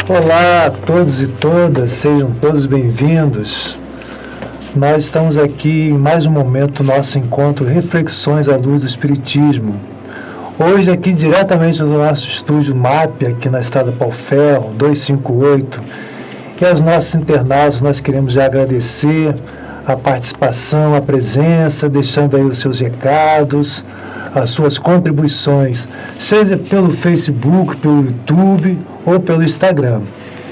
Olá a todos e todas, sejam todos bem-vindos. Nós estamos aqui em mais um momento do nosso encontro Reflexões à Luz do Espiritismo. Hoje aqui diretamente do nosso estúdio MAP, aqui na Estrada Pau Ferro, 258. E aos nossos internautas nós queremos já agradecer a participação, a presença, deixando aí os seus recados, as suas contribuições, seja pelo Facebook, pelo YouTube ou pelo Instagram.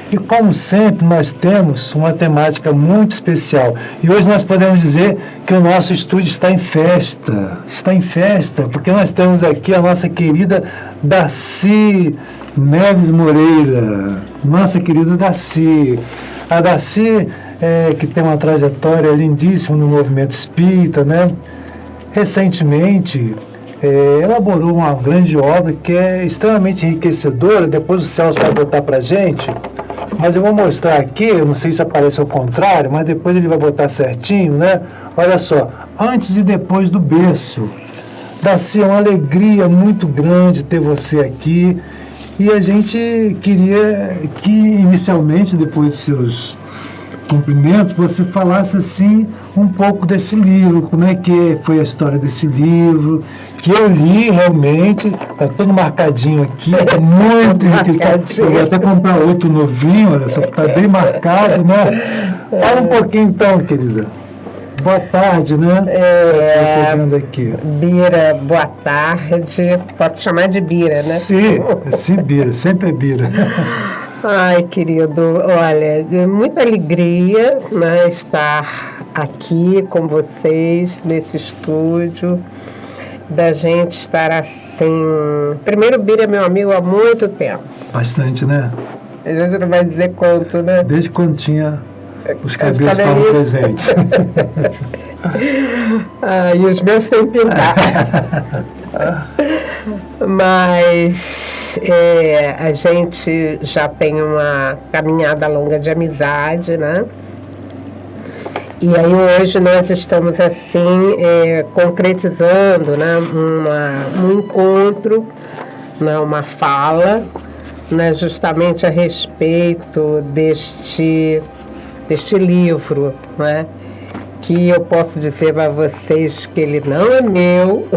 E como sempre, nós temos uma temática muito especial. E hoje nós podemos dizer que o nosso estúdio está em festa. Está em festa, porque nós temos aqui a nossa querida Darcy Neves Moreira. Nossa querida Darcy. A Darcy, que tem uma trajetória lindíssima no movimento espírita, né? Recentemente, elaborou uma grande obra que é extremamente enriquecedora. Depois o Celso vai botar para a gente, mas eu vou mostrar aqui, eu não sei se aparece ao contrário, mas depois ele vai botar certinho, né? Olha só, antes e depois do berço. Darcy, é uma alegria muito grande ter você aqui, e a gente queria que inicialmente, depois de seus cumprimentos, você falasse assim um pouco desse livro, como é que foi a história desse livro, que eu li realmente, está todo marcadinho aqui, muito marcadinho. Eu vou até comprar outro novinho, olha só, está bem marcado, né? Fala um pouquinho então, querida. Boa tarde, né? Você vendo aqui. Bira, boa tarde. Posso chamar de Bira, né? Sim, Bira, sempre é Bira. Ai, querido, olha, muita alegria, né, estar aqui com vocês nesse estúdio, da gente estar assim. Primeiro, Bira é meu amigo há muito tempo. Bastante, né? A gente não vai dizer quanto, né? Desde quando tinha os cabelos estavam presentes. E os meus têm pintado. Mas a gente já tem uma caminhada longa de amizade, né? E aí hoje nós estamos assim concretizando, né, um encontro, né, uma fala, né, justamente a respeito deste livro, né? Que eu posso dizer para vocês que ele não é meu.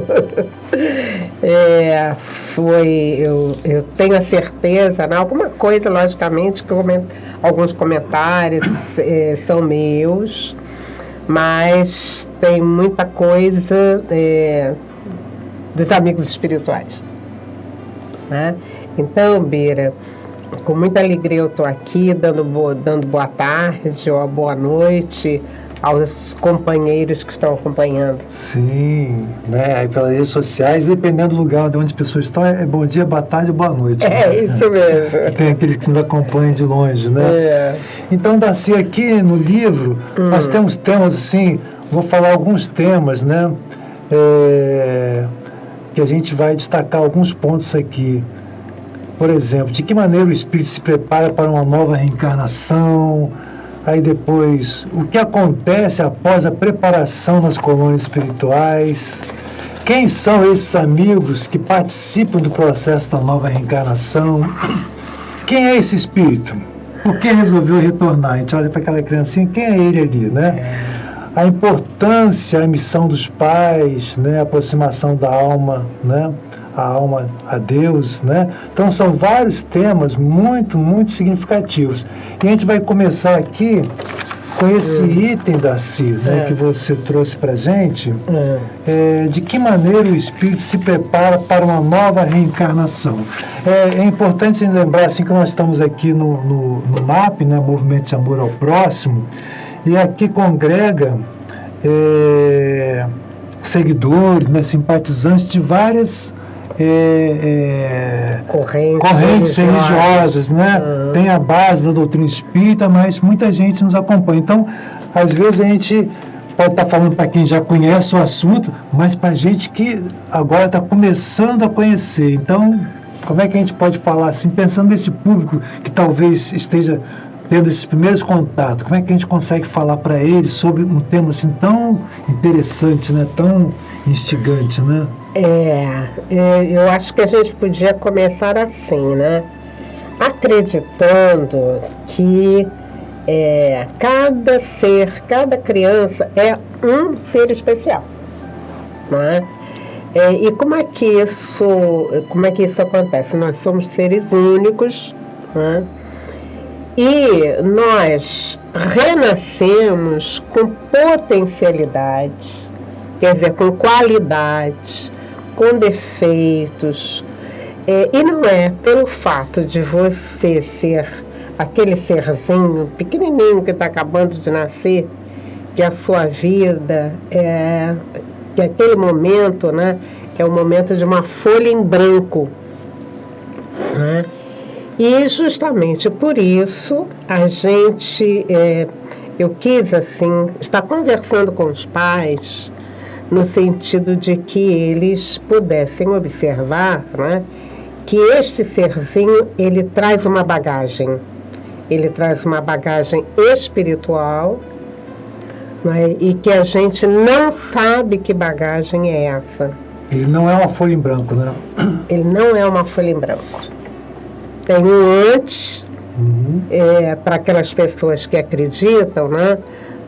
Eu tenho a certeza, né? Alguma coisa, logicamente, que alguns comentários são meus, mas tem muita coisa dos amigos espirituais, né? Então, Bira, com muita alegria eu estou aqui dando boa tarde ou boa noite aos companheiros que estão acompanhando. Sim, né? Aí pelas redes sociais, dependendo do lugar onde as pessoas estão, é bom dia, boa tarde ou boa noite. Isso mesmo. Tem aqueles que nos acompanham de longe, né? Então, Darcy, aqui no livro, nós temos temas assim, vou falar alguns temas, né? Que a gente vai destacar alguns pontos aqui. Por exemplo, de que maneira o espírito se prepara para uma nova reencarnação. Aí depois, o que acontece após a preparação nas colônias espirituais? Quem são esses amigos que participam do processo da nova reencarnação? Quem é esse espírito? Por que resolveu retornar? A gente olha para aquela criancinha, quem é ele ali, né? A importância, a missão dos pais, né? A aproximação da alma, né? A alma a Deus, né? Então são vários temas muito, muito significativos. E a gente vai começar aqui com esse item, Darcy, né, que você trouxe para a gente, de que maneira o espírito se prepara para uma nova reencarnação. É importante se lembrar assim, que nós estamos aqui no MAP, né, Movimento de Amor ao Próximo, e aqui congrega seguidores, né, simpatizantes de várias correntes religiosas, né? Tem a base da doutrina espírita, mas muita gente nos acompanha. Então, às vezes a gente pode estar falando para quem já conhece o assunto, mas para gente que agora está começando a conhecer. Então, como é que a gente pode falar assim, pensando nesse público que talvez esteja tendo esses primeiros contatos, como é que a gente consegue falar para eles sobre um tema assim tão interessante, né? Tão instigante, né? Eu acho que a gente podia começar assim, né? acreditando que cada ser, cada criança é um ser especial, não é? E como é que isso acontece? Nós somos seres únicos, não é? E nós renascemos com potencialidades, quer dizer, com qualidades, com defeitos. E não é pelo fato de você ser aquele serzinho pequenininho que está acabando de nascer, que a sua vida que aquele momento, né, é o momento de uma folha em branco, né? E justamente por isso eu quis assim estar conversando com os pais no sentido de que eles pudessem observar, né, que este serzinho ele traz uma bagagem espiritual, né, e que a gente não sabe que bagagem é essa. Ele não é uma folha em branco, né? Ele não é uma folha em branco. Tem um antes, para aquelas pessoas que acreditam, né,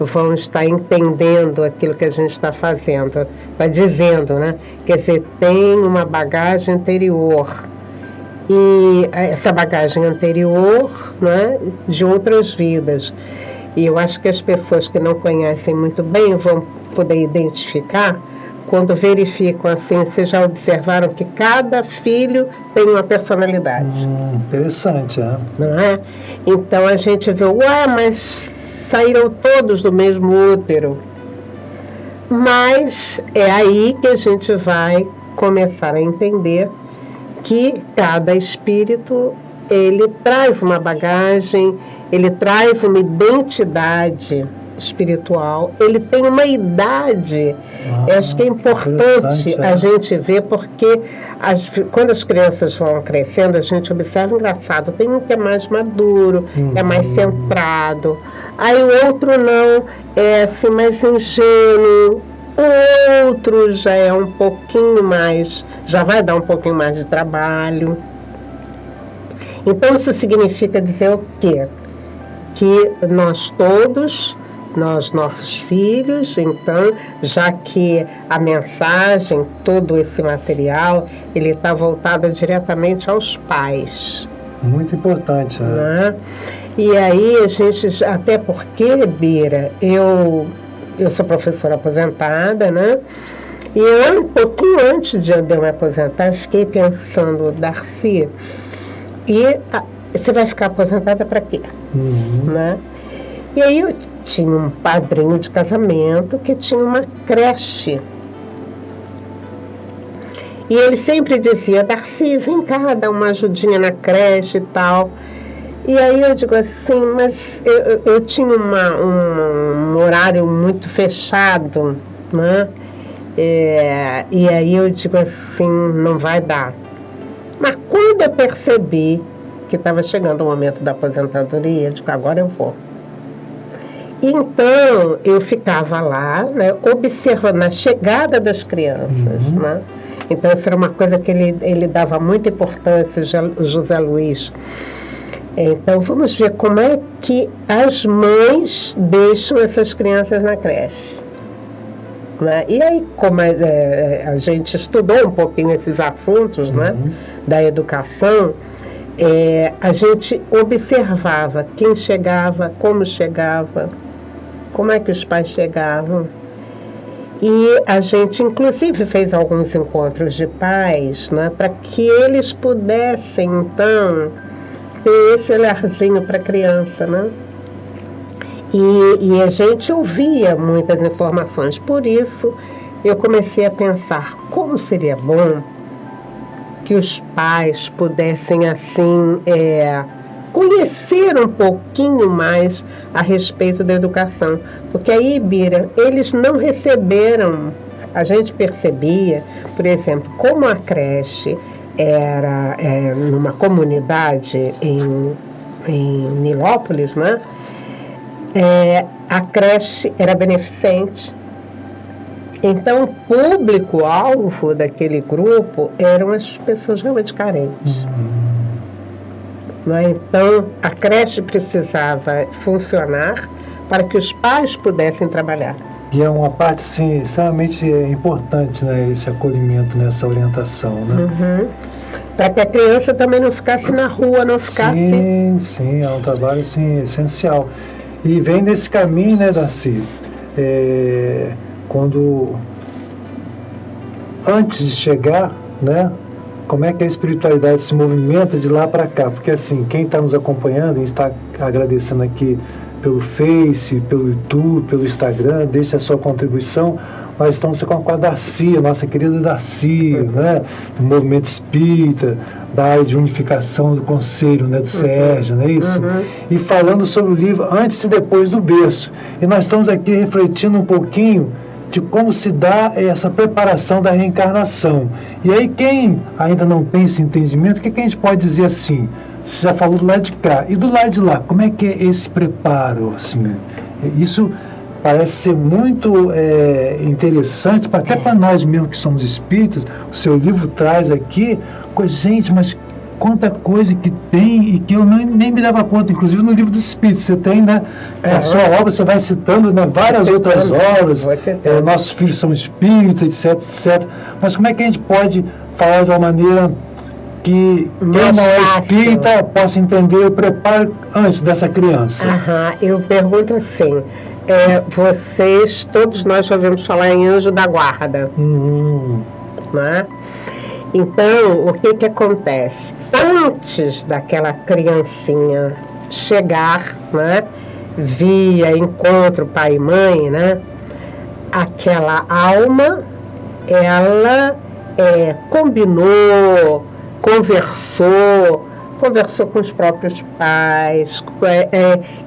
vão estar entendendo aquilo que a gente está fazendo, está dizendo, né? Quer dizer, tem uma bagagem anterior. E essa bagagem anterior, né, de outras vidas. E eu acho que as pessoas que não conhecem muito bem vão poder identificar quando verificam assim, vocês já observaram que cada filho tem uma personalidade. Interessante, é? Não é? Então a gente vê, mas saíram todos do mesmo útero. Mas é aí que a gente vai começar a entender que cada espírito, ele traz uma bagagem, ele traz uma identidade espiritual, ele tem uma idade. Acho que é importante a gente ver, porque quando as crianças vão crescendo, a gente observa, engraçado, tem um que é mais maduro, é mais centrado, aí o outro não, é assim, mais ingênuo, o outro já é um pouquinho mais, já vai dar um pouquinho mais de trabalho. Então isso significa dizer o quê? Que nós todos, nossos filhos, então, já que a mensagem, todo esse material, ele está voltado diretamente aos pais. Muito importante, né? E aí a gente, até porque, Bira, eu sou professora aposentada, né? E eu, um pouquinho antes de eu me aposentar, eu fiquei pensando, Darcy, você vai ficar aposentada para quê? Né? E aí eu tinha um padrinho de casamento que tinha uma creche. E ele sempre dizia, Darcy, vem cá dar uma ajudinha na creche e tal. E aí eu digo assim, mas eu tinha um horário muito fechado, né? E aí eu digo assim, não vai dar. Mas quando eu percebi que estava chegando o momento da aposentadoria, eu digo, agora eu vou. Então, eu ficava lá, né, observando a chegada das crianças, né? Então, isso era uma coisa que ele dava muita importância, o José Luiz. Então, vamos ver como é que as mães deixam essas crianças na creche. Né? E aí, como a gente estudou um pouquinho esses assuntos, né, da educação, a gente observava quem chegava, como é que os pais chegavam. E a gente, inclusive, fez alguns encontros de pais, né, para que eles pudessem, então, ter esse olharzinho para a criança, né? E a gente ouvia muitas informações. Por isso, eu comecei a pensar como seria bom que os pais pudessem, assim, conhecer um pouquinho mais a respeito da educação. Porque aí, Bira, eles não receberam, a gente percebia, por exemplo, como a creche era numa comunidade em Nilópolis, né? A creche era beneficente. Então, o público-alvo daquele grupo eram as pessoas realmente carentes. né? Então, a creche precisava funcionar para que os pais pudessem trabalhar. E é uma parte, assim, extremamente importante, né, esse acolhimento, nessa orientação, né? Para que a criança também não ficasse na rua, não ficasse... Sim, é um trabalho, assim, essencial. E vem nesse caminho, né, Darcy? Quando... Antes de chegar, né, como é que a espiritualidade se movimenta de lá para cá? Porque, assim, quem está nos acompanhando, a gente está agradecendo aqui pelo Face, pelo YouTube, pelo Instagram, deixe a sua contribuição. Nós estamos com a Darcy, a nossa querida Darcy, né, do Movimento Espírita, da área de unificação do Conselho, né, do SERJ, não é isso? E falando sobre o livro Antes e Depois do Berço. E nós estamos aqui refletindo um pouquinho de como se dá essa preparação da reencarnação. E aí, quem ainda não tem esse entendimento, o que a gente pode dizer assim? Você já falou do lado de cá. E do lado de lá, como é que é esse preparo? Assim, isso parece ser muito interessante, até para nós mesmos que somos espíritas. O seu livro traz aqui, gente, mas quanta coisa que tem e que eu nem me dava conta. Inclusive no livro dos Espíritos, você tem, né? A sua obra, você vai citando, né, várias outras obras. Nossos filhos são espíritas, etc, etc. Mas como é que a gente pode falar de uma maneira que quem não é espírita possa entender o preparo antes dessa criança? Eu pergunto assim, todos nós já ouvimos falar em anjo da guarda, né? Então, o que acontece? Antes daquela criancinha chegar, né, via encontro pai e mãe, né, aquela alma, ela combinou, conversou com os próprios pais,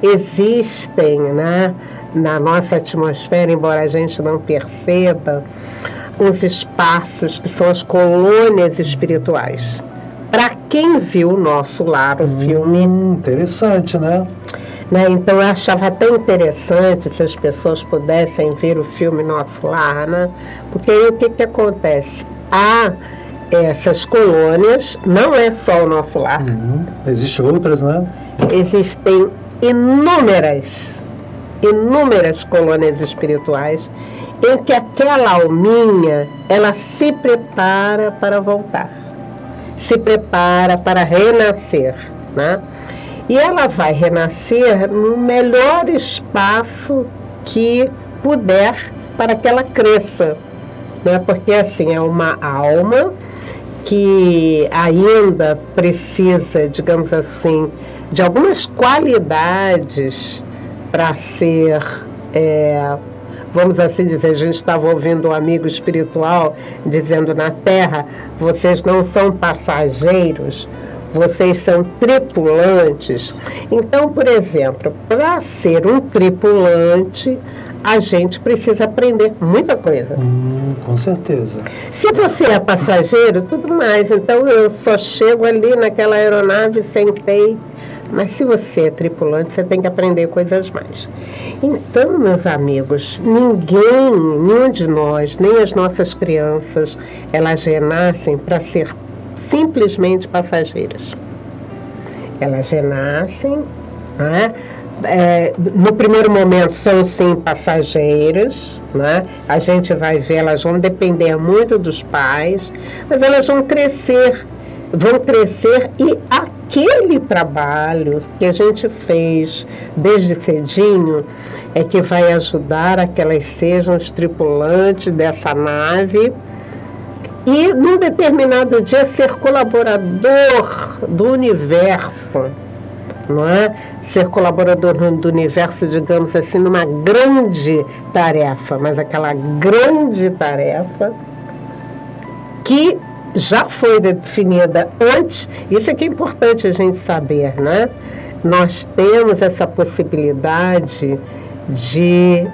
existem, né, na nossa atmosfera, embora a gente não perceba, os espaços que são as colônias espirituais. Para quem viu o Nosso Lar, o filme... Interessante, né? Então, eu achava até interessante se as pessoas pudessem ver o filme Nosso Lar, né? Porque aí o que acontece? Há essas colônias, não é só o Nosso Lar. Existem outras, né? Existem inúmeras colônias espirituais em que aquela alminha, ela se prepara para voltar, se prepara para renascer, né? E ela vai renascer no melhor espaço que puder para que ela cresça, né? Porque assim, é uma alma que ainda precisa, digamos assim, de algumas qualidades para ser, vamos assim dizer, a gente estava ouvindo um amigo espiritual dizendo na Terra, vocês não são passageiros, vocês são tripulantes. Então, por exemplo, para ser um tripulante, a gente precisa aprender muita coisa. Com certeza. Se você é passageiro, tudo mais. Então, eu só chego ali naquela aeronave, sentei. Mas se você é tripulante, você tem que aprender coisas mais. Então, meus amigos, nenhum de nós, nem as nossas crianças, elas renascem para ser simplesmente passageiras. Elas renascem, né? No primeiro momento são sim passageiras, né? A gente vai ver, elas vão depender muito dos pais, mas elas vão crescer e aquele trabalho que a gente fez desde cedinho é que vai ajudar a que elas sejam os tripulantes dessa nave e num determinado dia ser colaborador do universo, não é? Ser colaborador do universo, digamos assim, numa grande tarefa, mas aquela grande tarefa que já foi definida antes. Isso é que é importante a gente saber, né? Nós temos essa possibilidade de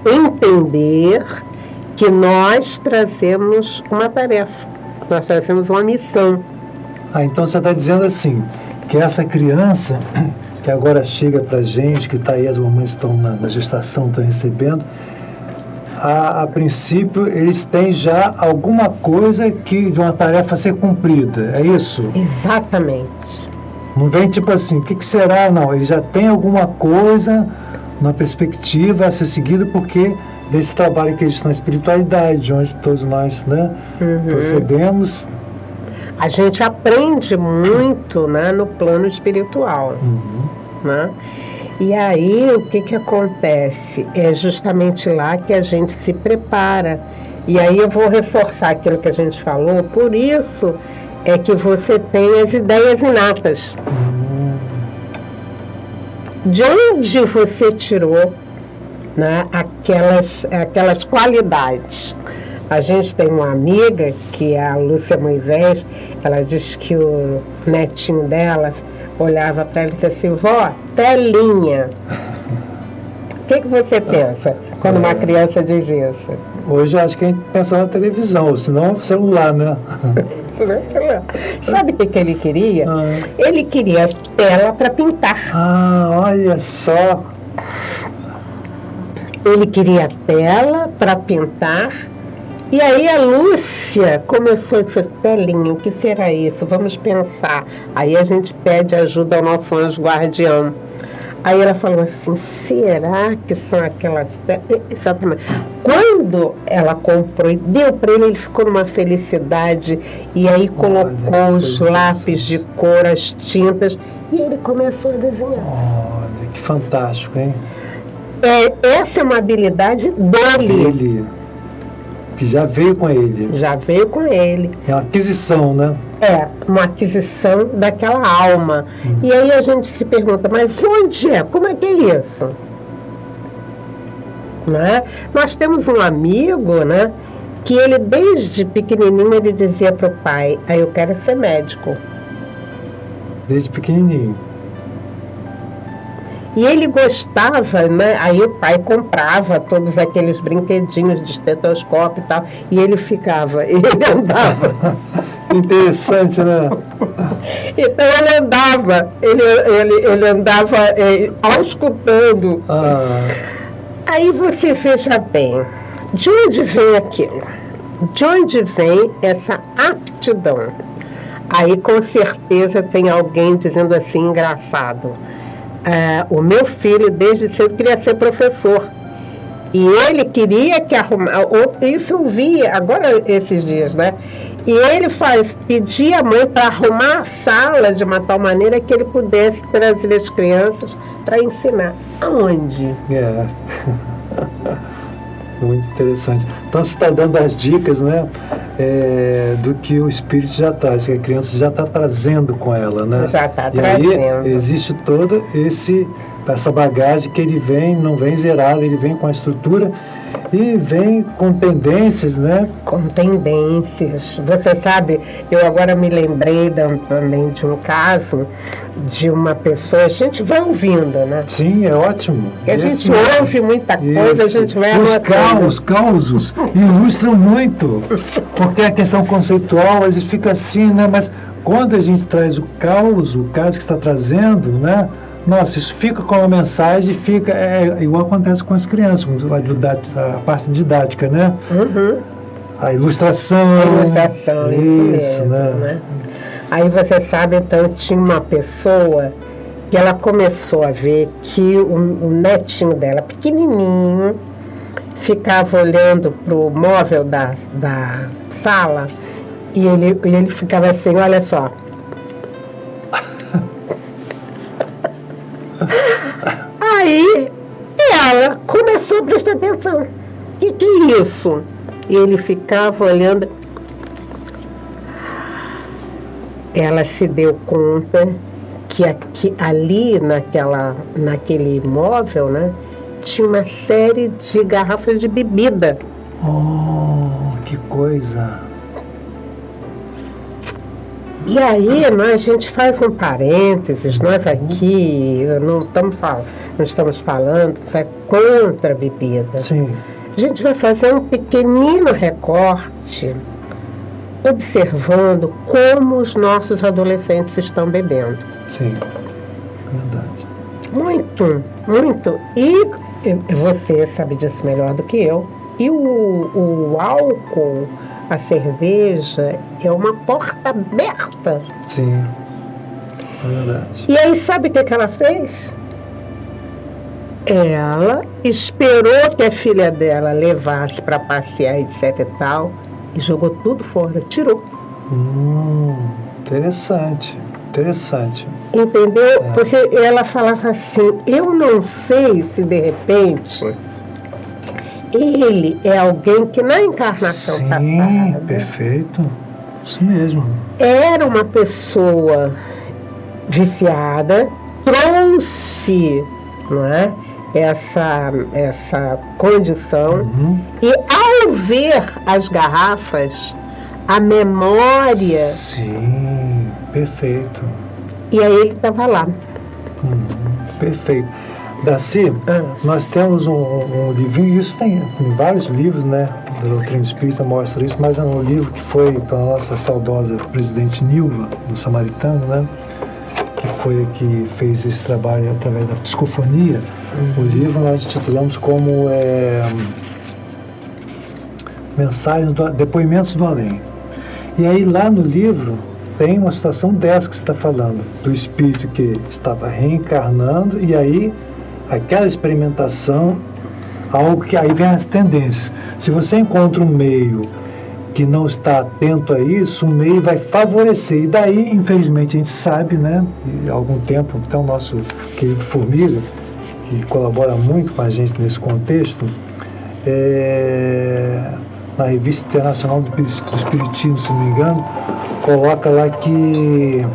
entender que nós trazemos uma tarefa, nós trazemos uma missão. Então você está dizendo assim, que essa criança que agora chega para a gente, que está aí, as mamães estão na gestação, estão recebendo, a princípio eles têm já alguma coisa de uma tarefa a ser cumprida, é isso? Exatamente. Não vem tipo assim, o que será? Não, ele já tem alguma coisa na perspectiva a ser seguido, porque desse trabalho que existe na espiritualidade, onde todos nós, né, procedemos. A gente aprende muito, né, no plano espiritual. Né? E aí, o que acontece? É justamente lá que a gente se prepara. E aí eu vou reforçar aquilo que a gente falou, por isso é que você tem as ideias inatas. De onde você tirou, né, aquelas qualidades? A gente tem uma amiga, que é a Lúcia Moisés, ela diz que o netinho dela olhava para ela e disse assim, vó, telinha. O que você pensa quando uma criança diz isso? Hoje eu acho que a gente pensa na televisão, ou senão celular, né? Sabe o que ele queria? Ele queria tela para pintar. Olha só. Ele queria tela para pintar. E aí a Lúcia começou a dizer, telinho, o que será isso? Vamos pensar. Aí a gente pede ajuda ao nosso anjo guardião. Aí ela falou assim, será que são aquelas telas? Exatamente. Quando ela comprou e deu para ele ficou numa felicidade. E aí colocou os lápis de cor, as tintas, e ele começou a desenhar. Olha, que fantástico, hein? Essa é uma habilidade dele. Que já veio com ele. Já veio com ele. É uma aquisição, né? É, uma aquisição daquela alma. E aí a gente se pergunta, mas onde é? Como é que é isso? Né? Nós temos um amigo, né, que ele desde pequenininho ele dizia para o pai, eu quero ser médico. Desde pequenininho. E ele gostava, né? Aí o pai comprava todos aqueles brinquedinhos de estetoscópio e tal, e ele ficava, ele andava. Interessante, né? Então ele andava, ele andava auscultando. Aí você veja bem, de onde vem aquilo? De onde vem essa aptidão? Aí com certeza tem alguém dizendo assim, engraçado. O meu filho, desde cedo, queria ser professor. E ele queria que isso eu vi agora esses dias, né? E ele pedia a mãe para arrumar a sala de uma tal maneira que ele pudesse trazer as crianças para ensinar. Aonde? Muito interessante. Então você está dando as dicas, né? Do que o espírito já traz, que a criança já está trazendo com ela, né? Já está trazendo. E aí existe toda essa bagagem que ele não vem zerado, ele vem com a estrutura e vem com tendências, né? Com tendências. Você sabe, eu agora me lembrei também de um caso de uma pessoa, a gente vai ouvindo, né? Sim, é ótimo. A gente ouve muita coisa, a gente vai anotando. Os causos ilustram muito, porque a questão conceitual às vezes fica assim, né? Mas quando a gente traz o caso que está trazendo, né? Nossa, isso fica com a mensagem, fica igual acontece com as crianças, a parte didática, né? A ilustração. Isso mesmo, né? Aí você sabe, então, tinha uma pessoa que ela começou a ver que o netinho dela, pequenininho, ficava olhando para o móvel da sala e ele ficava assim, olha só. Aí ela começou a prestar atenção. O que é isso? E ele ficava olhando. Ela se deu conta que ali naquele imóvel, né, tinha uma série de garrafas de bebida. Oh, que coisa! E aí a gente faz um parênteses, nós aqui não estamos falando que é contra a bebida. Sim. A gente vai fazer um pequenino recorte observando como os nossos adolescentes estão bebendo. Sim, verdade. Muito, muito. E você sabe disso melhor do que eu. E o álcool, a cerveja, é uma porta aberta. Sim, é verdade. E aí, sabe o que ela fez? Ela esperou que a filha dela levasse para passear, etc e tal, e jogou tudo fora, tirou. Interessante. Entendeu? Porque ela falava assim, eu não sei se de repente ele é alguém que na encarnação Sim, passada perfeito. Isso mesmo. era uma pessoa viciada, trouxe, não é, essa condição, e ao ver as garrafas, a memória, Sim, perfeito. e aí ele estava lá. Perfeito. Darcy, nós temos um livrinho, isso tem em vários livros, né? Da doutrina espírita mostra isso, mas é um livro que foi pela nossa saudosa presidente Nilva, do Samaritano, né? Que foi a que fez esse trabalho através da psicofonia. O livro nós titulamos como Depoimentos do Além. E aí lá no livro tem uma situação dessa que você está falando, do espírito que estava reencarnando e aí aquela experimentação, algo que aí vem as tendências. Se você encontra um meio que não está atento a isso, o meio vai favorecer. E daí, infelizmente, a gente sabe, né, e há algum tempo, até o nosso querido Formiga, que colabora muito com a gente nesse contexto, na Revista Internacional do Espiritismo, se não me engano, coloca lá que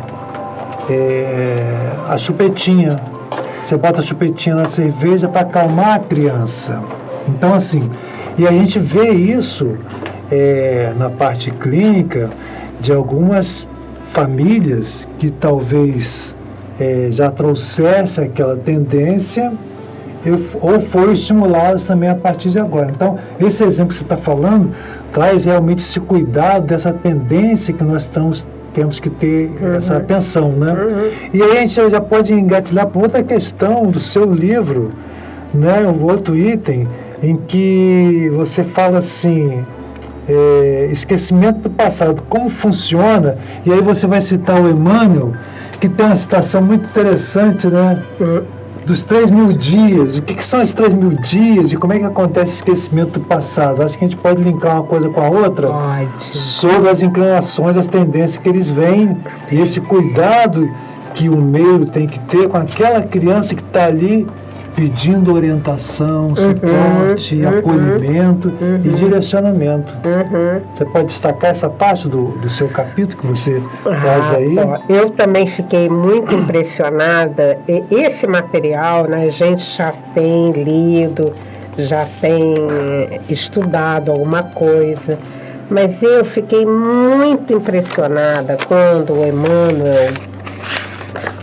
a chupetinha, você bota a chupetinha na cerveja para acalmar a criança. Então, assim, e a gente vê isso na parte clínica de algumas famílias que talvez já trouxesse aquela tendência ou foram estimuladas também a partir de agora. Então, esse exemplo que você está falando traz realmente esse cuidado dessa tendência que nós temos que ter essa atenção, né? E aí a gente já pode engatilhar para outra questão do seu livro, né? Um outro item em que você fala assim, esquecimento do passado, como funciona, e aí você vai citar o Emmanuel, que tem uma citação muito interessante, né? Dos 3.000 dias, o que são esses 3.000 dias e como é que acontece o esquecimento do passado? Acho que a gente pode linkar uma coisa com a outra sobre as inclinações, as tendências que eles veem e esse cuidado que o meio tem que ter com aquela criança que está ali pedindo orientação, suporte, acolhimento e direcionamento. Você pode destacar essa parte do seu capítulo que você traz aí? Eu também fiquei muito impressionada. Esse material, né, a gente já tem lido, já tem estudado alguma coisa, mas eu fiquei muito impressionada quando o Emmanuel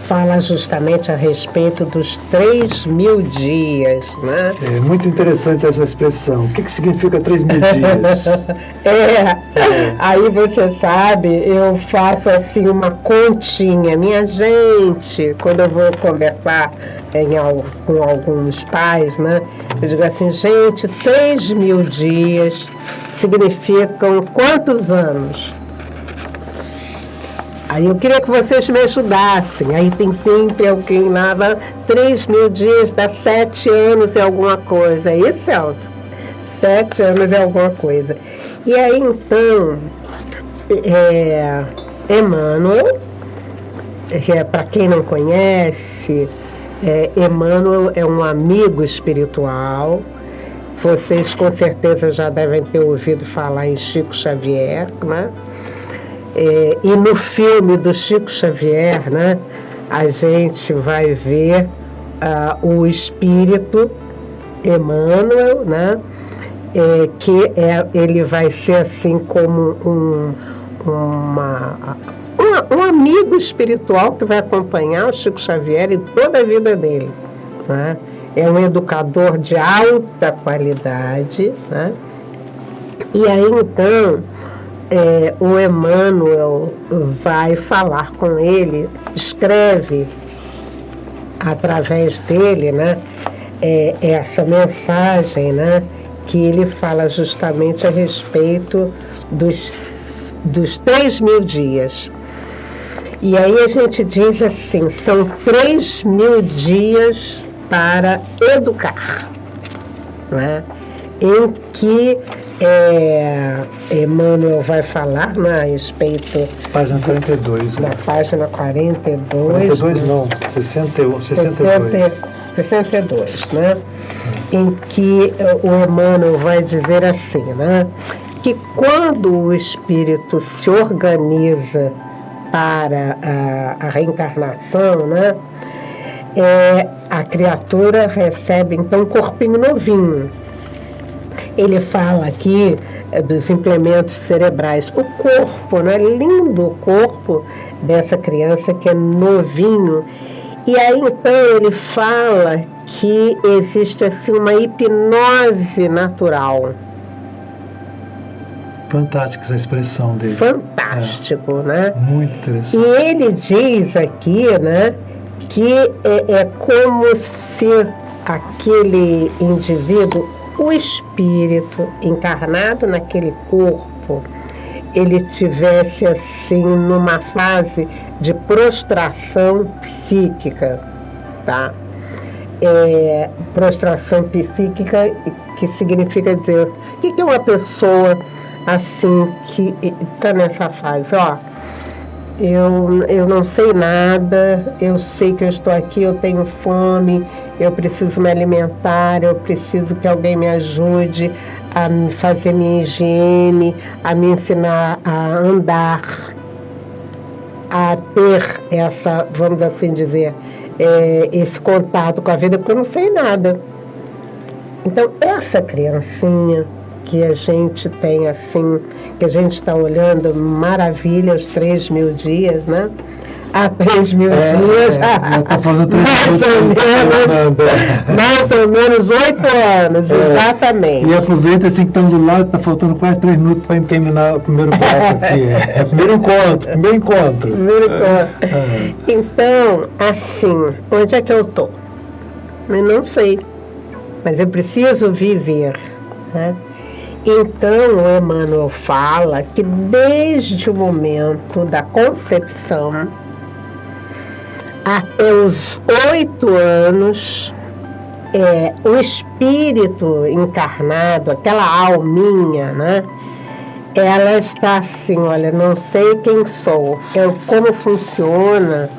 fala justamente a respeito dos 3.000 dias, né? É muito interessante essa expressão. O que significa 3.000 dias? Aí você sabe, eu faço assim uma continha. Minha gente, quando eu vou conversar com alguns pais, né? Eu digo assim, gente, 3.000 dias significam quantos anos? Aí eu queria que vocês me ajudassem. Aí tem sempre alguém lá, 3.000 dias, dá 7 anos é alguma coisa. Isso, Celso? 7 anos é alguma coisa. E aí, então, Emmanuel, para quem não conhece, Emmanuel é um amigo espiritual. Vocês com certeza já devem ter ouvido falar em Chico Xavier, né? E no filme do Chico Xavier, né, a gente vai ver o espírito Emmanuel, né, ele vai ser assim como um amigo espiritual que vai acompanhar o Chico Xavier em toda a vida dele, né? É um educador de alta qualidade, né? E aí então o Emmanuel vai falar com ele, escreve através dele, né, essa mensagem, né, que ele fala justamente a respeito dos 3.000 dias. E aí a gente diz assim, são 3.000 dias para educar, né? Em que Emmanuel vai falar, né, a respeito... Página 42. Da página 42. 42 não, 62. 62, né? Em que o Emmanuel vai dizer assim, né? Que quando o espírito se organiza para a reencarnação, né? A criatura recebe então um corpinho novinho. Ele fala aqui dos implementos cerebrais. O corpo, né? Lindo o corpo dessa criança que é novinho. E aí então ele fala que existe assim uma hipnose natural. Fantástica essa expressão dele. Fantástico, né? Muito interessante. E ele diz aqui, né, que é como se aquele indivíduo, o espírito encarnado naquele corpo, ele tivesse assim numa fase de prostração psíquica, tá? Prostração psíquica, que significa dizer, o que é uma pessoa assim que está nessa fase? Ó, eu não sei nada, eu sei que eu estou aqui, eu tenho fome, eu preciso me alimentar, eu preciso que alguém me ajude a fazer minha higiene, a me ensinar a andar, a ter essa, vamos assim dizer, esse contato com a vida, porque eu não sei nada. Então, essa criancinha que a gente tem assim, que a gente está olhando, maravilha, os 3.000 dias, né? 3.000 dias. Tá falando mais ou menos 8 anos, exatamente. E aproveita assim que estamos do lado, está faltando quase 3 minutos para terminar o primeiro bloco aqui. Primeiro encontro. Então, assim, onde é que eu estou? Eu não sei, mas eu preciso viver, né? Então, o Emmanuel fala que desde o momento da concepção até os 8 anos, o espírito encarnado, aquela alminha, né? Ela está assim, olha, não sei quem sou, como funciona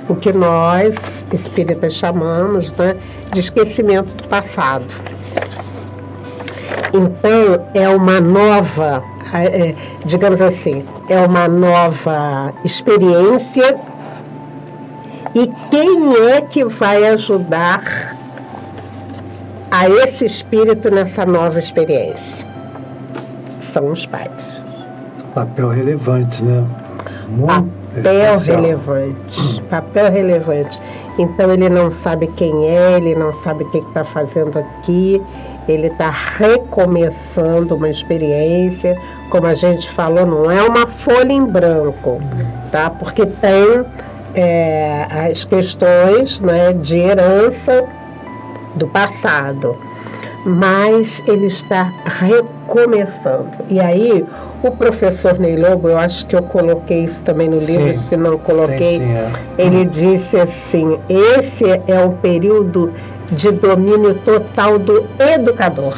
o que nós, espíritas, chamamos, né, de esquecimento do passado. Então, é uma nova, digamos assim, é uma nova experiência. E quem é que vai ajudar a esse espírito nessa nova experiência? São os pais. Papel relevante, né? Papel relevante. Então ele não sabe quem é, ele não sabe o que está fazendo aqui, ele está recomeçando uma experiência, como a gente falou, não é uma folha em branco, tá? Porque tem as questões, né, de herança do passado, mas ele está recomeçando. E aí, o professor Ney Lobo, eu acho que eu coloquei isso também no livro, se não coloquei, ele disse assim, esse é um período de domínio total do educador.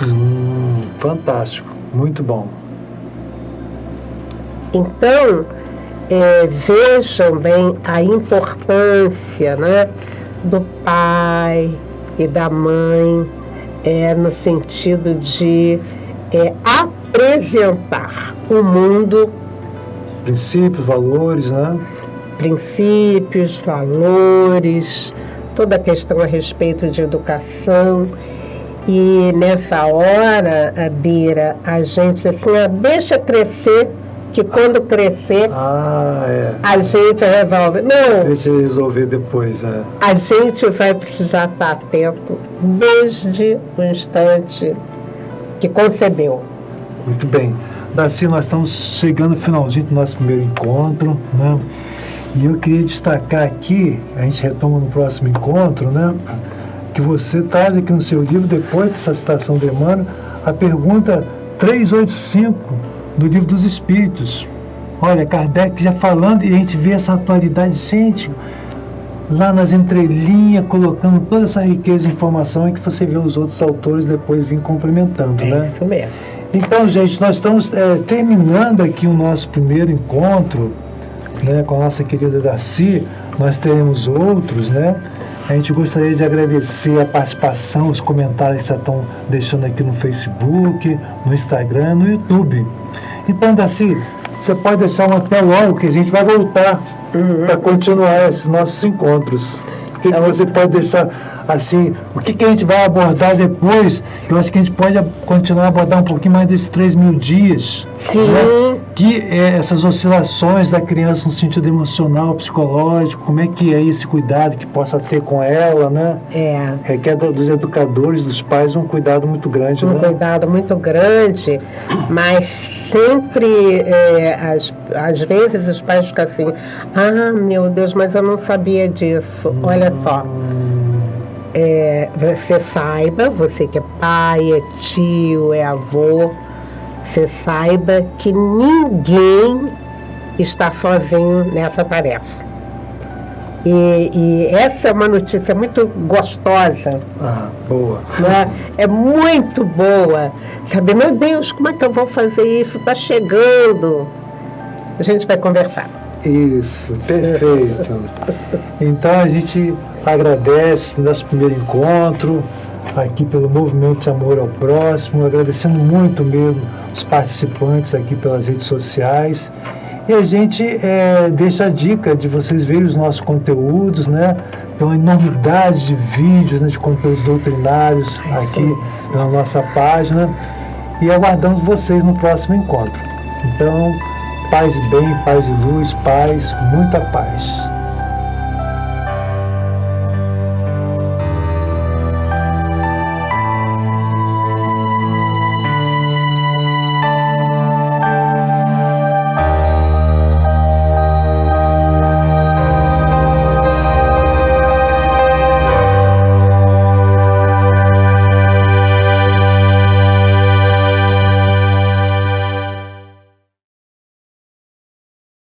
Fantástico, muito bom. Então, vejam bem a importância, né, do pai e da mãe, no sentido de apresentar o mundo. Princípios, valores, né? Princípios, valores, toda a questão a respeito de educação. E nessa hora, Bira, a gente assim, deixa crescer, que quando crescer, a gente resolve. Não. Deixa eu resolver depois. A gente vai precisar estar atento desde o instante que concebeu. Muito bem. Darcy, nós estamos chegando no finalzinho do nosso primeiro encontro, né? E eu queria destacar aqui, a gente retoma no próximo encontro, né? Que você traz aqui no seu livro, depois dessa citação do Emmanuel, a pergunta 385 do Livro dos Espíritos, Olha, Kardec já falando, e a gente vê essa atualidade, gente, lá nas entrelinhas, colocando toda essa riqueza de informação, e que você vê os outros autores depois vir complementando, né? Isso mesmo. Então, gente, nós estamos terminando aqui o nosso primeiro encontro, né, com a nossa querida Darcy. Nós teremos outros, né? A gente gostaria de agradecer a participação, os comentários que já estão deixando aqui no Facebook, no Instagram, no YouTube. Então, Darcy, você pode deixar um até logo, que a gente vai voltar para continuar esses nossos encontros. O que você pode deixar, assim, o que a gente vai abordar depois? Eu acho que a gente pode continuar a abordar um pouquinho mais desses 3.000 dias. Sim. Né? Que essas oscilações da criança no sentido emocional, psicológico, como é que é esse cuidado que possa ter com ela, né? Requer dos educadores, dos pais, um cuidado muito grande, né? Um cuidado muito grande, mas sempre, às vezes, os pais ficam assim, ah, meu Deus, mas eu não sabia disso. Olha só, você saiba, você que é pai, é tio, é avô, você saiba que ninguém está sozinho nessa tarefa. E essa é uma notícia muito gostosa. Boa. Né? É muito boa. Saber, meu Deus, como é que eu vou fazer isso? Está chegando. A gente vai conversar. Isso, perfeito. Então a gente agradece nosso primeiro encontro aqui pelo Movimento de Amor ao Próximo, agradecendo muito mesmo os participantes aqui pelas redes sociais. E a gente deixa a dica de vocês verem os nossos conteúdos, né? Tem uma enormidade de vídeos, né, de conteúdos doutrinários aqui na nossa página. E aguardamos vocês no próximo encontro. Então, paz e bem, paz e luz, paz, muita paz.